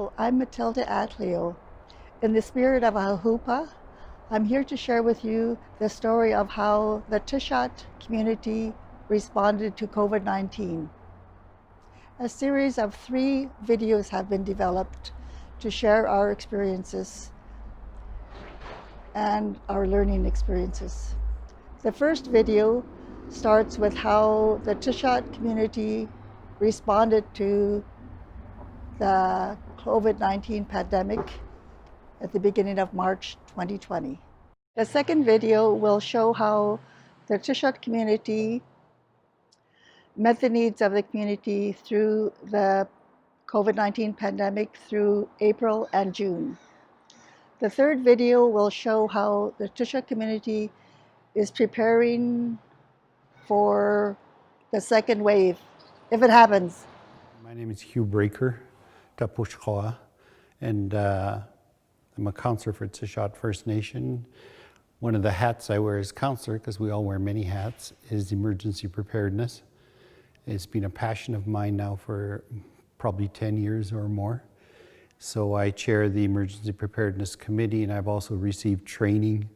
Hello, I'm Matilda Atleo. In the spirit of Ahupa, I'm here to share with you the story of how the Tseshaht community responded to COVID-19. A series of 3 videos have been developed to share our experiences and our learning experiences. The first video starts with how the Tseshaht community responded to the COVID-19 pandemic at the beginning of March 2020. The second video will show how the Tseshaht community met the needs of the community through the COVID-19 pandemic through April and June. The third video will show how the Tseshaht community is preparing for the second wave, if it happens. My name is Hugh Breaker, Tapushkoa, and I'm a counselor for Tseshaht First Nation. One of the hats I wear as counselor, because we all wear many hats, is emergency preparedness. It's been a passion of mine now for probably 10 years or more. So I chair the Emergency Preparedness Committee, and I've also received training,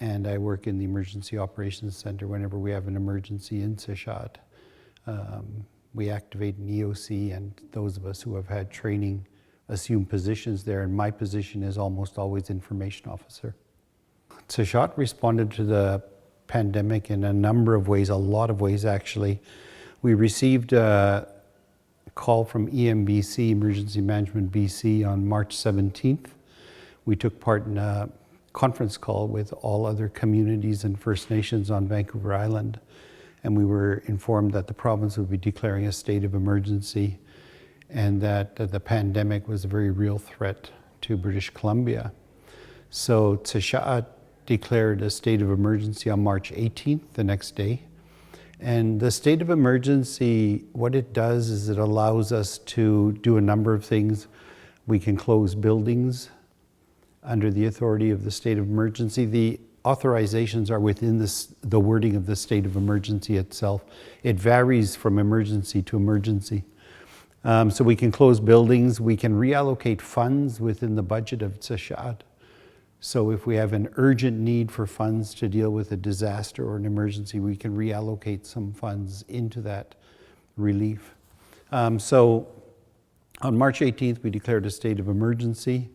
and I work in the Emergency Operations Center whenever we have an emergency in Tseshaht. We activate an EOC, and those of us who have had training assume positions there, and my position is almost always information officer. Tseshaht responded to the pandemic in a number of ways, a lot of ways actually. We received a call from EMBC, Emergency Management BC, on March 17th. We took part in a conference call with all other communities and First Nations on Vancouver Island, and we were informed that the province would be declaring a state of emergency and that the pandemic was a very real threat to British Columbia. So Tseshaht declared a state of emergency on March 18th, the next day. And the state of emergency, what it does is it allows us to do a number of things. We can close buildings under the authority of the state of emergency. The authorizations are within the wording of the state of emergency itself. It varies from emergency to emergency. So we can close buildings, we can reallocate funds within the budget of Tseshaht. So if we have an urgent need for funds to deal with a disaster or an emergency, we can reallocate some funds into that relief. So on March 18th, we declared a state of emergency.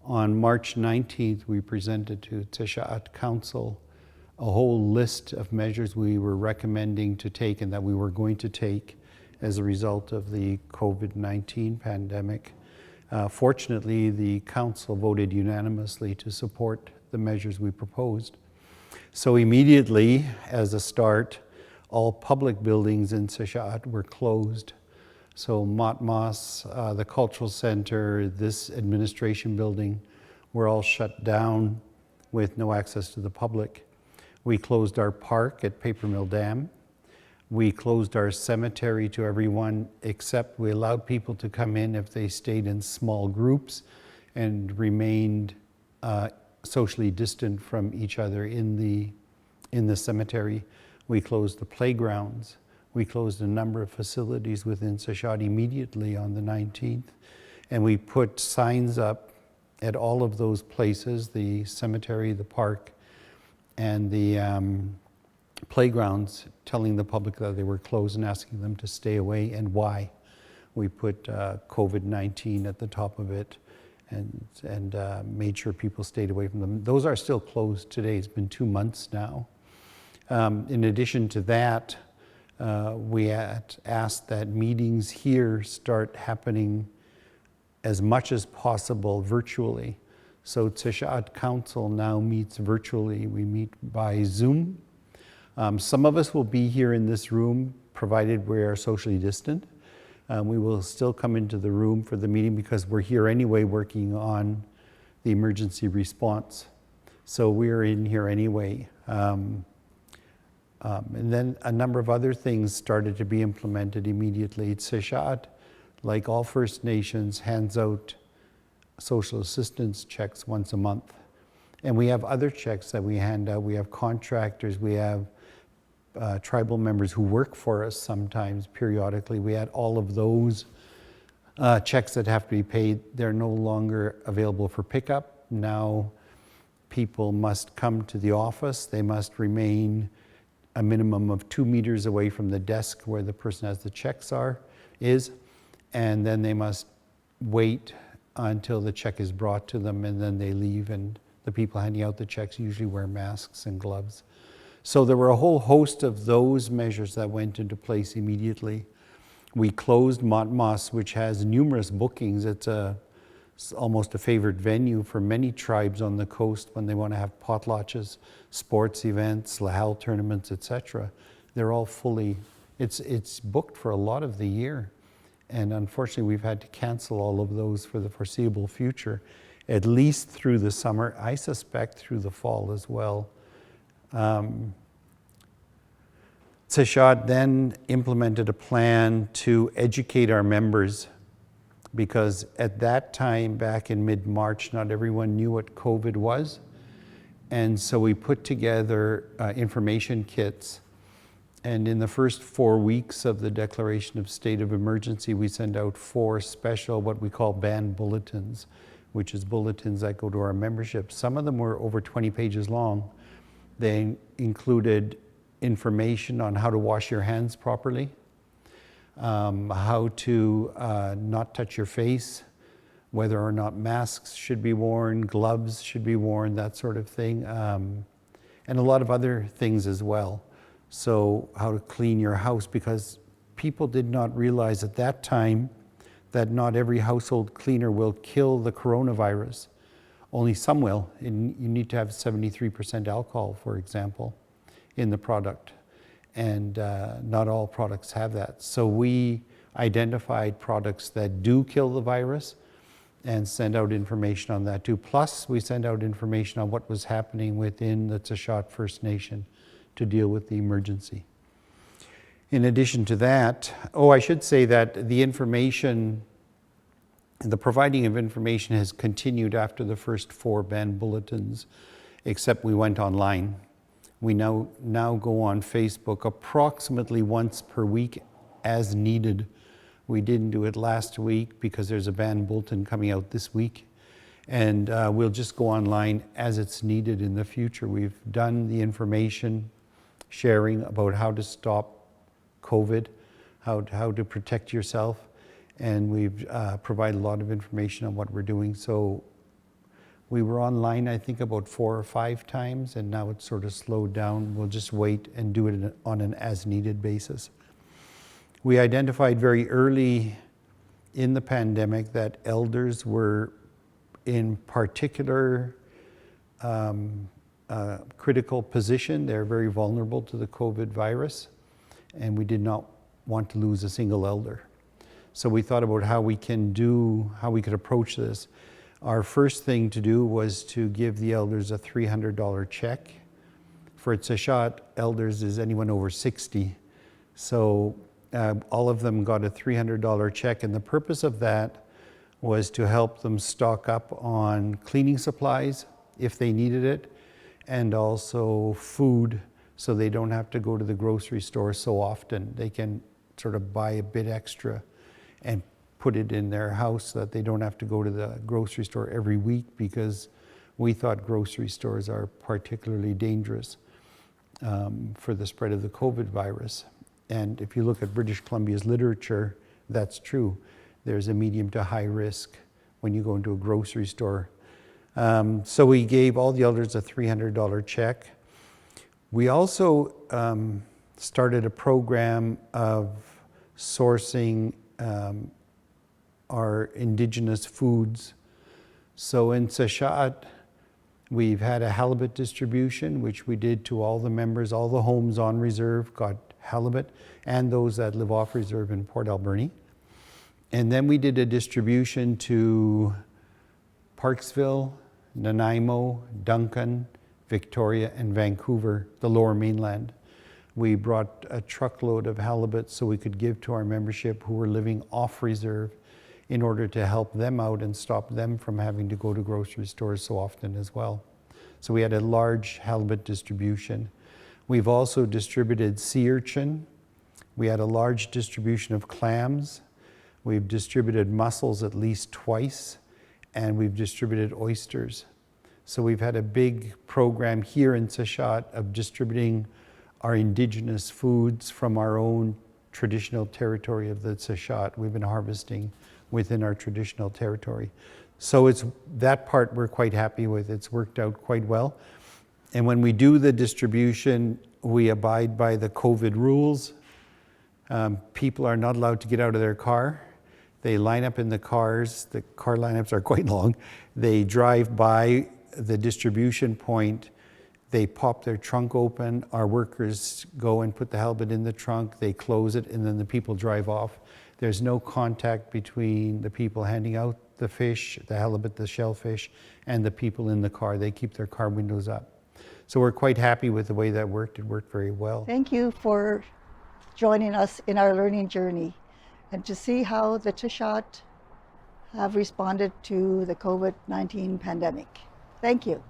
On March 19th, we presented to Tseshaht Council a whole list of measures we were recommending to take and that we were going to take as a result of the COVID-19 pandemic. Fortunately, the council voted unanimously to support the measures we proposed. So immediately, as a start, all public buildings in Tseshaht were closed. So Matmas, the cultural center, this administration building were all shut down with no access to the public. We closed our park at Paper Mill Dam. We closed our cemetery to everyone, except we allowed people to come in if they stayed in small groups and remained socially distant from each other in the cemetery. We closed the playgrounds. We closed a number of facilities within Tseshaht immediately on the 19th. And we put signs up at all of those places, the cemetery, the park, and the playgrounds, telling the public that they were closed and asking them to stay away and why. We put COVID-19 at the top of it and made sure people stayed away from them. Those are still closed today. It's been 2 months now. In addition to that, we had asked that meetings here start happening as much as possible virtually. So Tseshaht Council now meets virtually. We meet by Zoom. Some of us will be here in this room, provided we are socially distant. We will still come into the room for the meeting because we're here anyway working on the emergency response. So we're in here anyway. And then a number of other things started to be implemented immediately. Tseshaht, like all First Nations, hands out social assistance checks once a month. And we have other checks that we hand out. We have contractors, we have tribal members who work for us sometimes periodically. We had all of those Checks that have to be paid, they're no longer available for pickup. Now people must come to the office. They must remain a minimum of 2 meters away from the desk where the person has the checks is, and then they must wait until the check is brought to them, and then they leave, and the people handing out the checks usually wear masks and gloves. So there were a whole host of those measures that went into place immediately. We closed Matmas, which has numerous bookings. It's almost a favorite venue for many tribes on the coast when they want to have potlatches, sports events, lahal tournaments, etc. They're all fully, it's booked for a lot of the year. And unfortunately, we've had to cancel all of those for the foreseeable future, at least through the summer. I suspect through the fall as well. Tseshaht then implemented a plan to educate our members, because at that time, back in mid-March, not everyone knew what COVID was. And so we put together information kits. And in the first 4 weeks of the declaration of state of emergency, we sent out 4 special, what we call band bulletins, which is bulletins that go to our membership. Some of them were over 20 pages long. They included information on how to wash your hands properly, how to not touch your face, whether or not masks should be worn, gloves should be worn, that sort of thing, and a lot of other things as well. So how to clean your house, because people did not realize at that time that not every household cleaner will kill the coronavirus. Only some will. And you need to have 73% alcohol, for example, in the product. And not all products have that. So we identified products that do kill the virus and send out information on that too. Plus, we send out information on what was happening within the Tseshaht First Nation to deal with the emergency. In addition to that, I should say that the information, the providing of information has continued after the first 4 band bulletins, except we went online. We now go on Facebook approximately once per week as needed. We didn't do it last week because there's a band bulletin coming out this week. And we'll just go online as it's needed in the future. We've done the information sharing about how to stop COVID, how to protect yourself. And we've provided a lot of information on what we're doing. So we were online, I think, about 4 or 5 times, and now it's sort of slowed down. We'll just wait and do it on an as-needed basis. We identified very early in the pandemic that elders were in particular critical position. They're very vulnerable to the COVID virus, and we did not want to lose a single elder. So we thought about how we could approach this. Our first thing to do was to give the elders a $300 check. For Tseshaht, elders is anyone over 60. So all of them got a $300 check, and the purpose of that was to help them stock up on cleaning supplies if they needed it, and also food, so they don't have to go to the grocery store so often. They can sort of buy a bit extra and put it in their house so that they don't have to go to the grocery store every week, because we thought grocery stores are particularly dangerous for the spread of the COVID virus. And if you look at British Columbia's literature, that's true. There's a medium to high risk when you go into a grocery store. So we gave all the elders a $300 check. We also started a program of sourcing our Indigenous foods. So in Tseshaht, we've had a halibut distribution, which we did to all the members. All the homes on reserve got halibut, and those that live off reserve in Port Alberni. And then we did a distribution to Parksville, Nanaimo, Duncan, Victoria, and Vancouver, the Lower Mainland. We brought a truckload of halibut so we could give to our membership who were living off reserve, in order to help them out and stop them from having to go to grocery stores so often as well. So we had a large halibut distribution. We've also distributed sea urchin. We had a large distribution of clams. We've distributed mussels at least twice, and we've distributed oysters. So we've had a big program here in Tseshaht of distributing our indigenous foods from our own traditional territory of the Tseshaht. We've been harvesting within our traditional territory. So it's that part we're quite happy with. It's worked out quite well. And when we do the distribution, we abide by the COVID rules. People are not allowed to get out of their car. They line up in the cars. The car lineups are quite long. They drive by the distribution point. They pop their trunk open. Our workers go and put the halibut in the trunk. They close it, and then the people drive off. There's no contact between the people handing out the fish, the halibut, the shellfish, and the people in the car. They keep their car windows up. So we're quite happy with the way that worked. It worked very well. Thank you for joining us in our learning journey and to see how the Tseshaht have responded to the COVID-19 pandemic. Thank you.